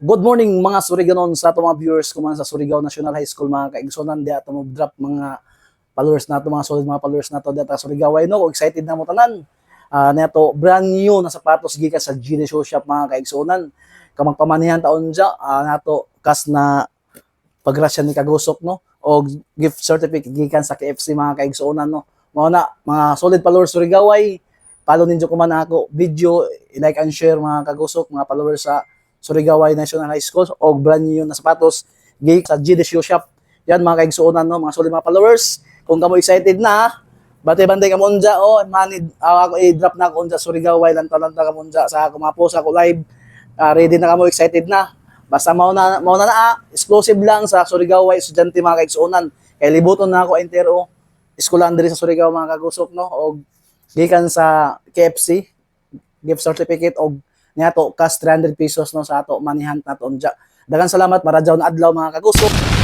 Good morning mga Suriganon sa ato mga viewers ko man sa Surigao National High School mga kaigsonan di ato mo drop mga followers nato mga solid mga followers nato di ato Surigao ay no excited na mo tanan. Neto brand new na sapatos gikan sa GD Show Shop mga kaigsonan. Kamang pamanihan taon dya nato kas na pagrasya ni Kagusok no o gift certificate gikan sa KFC mga kaigsonan no. Mao na mga solid followers Surigao ay follow ninyo ko man ako video i-like and share mga Kagusok mga followers sa Surigao National High School o brand new na sapatos gay sa GD Shoe Shop. Yan mga kaigsuonan no, mga solid mga followers. Kung kamo excited na, bantay-bantay ka mo unja o manid ako i-drop na ako unja Surigao lanta-lanta ka mo unja sa ako mga post ako live. Ready na kamo excited na. Basta mao na exclusive lang sa Surigao estudyante mga kaigsuonan. Kay libuton na ako entero eskwelahan diri sa Surigao mga kagusok no og gikan sa KFC gift certificate og niya to kas 300 pesos no sa ato manihan nato unja. Daghang salamat maradyaw na adlaw mga kagusok.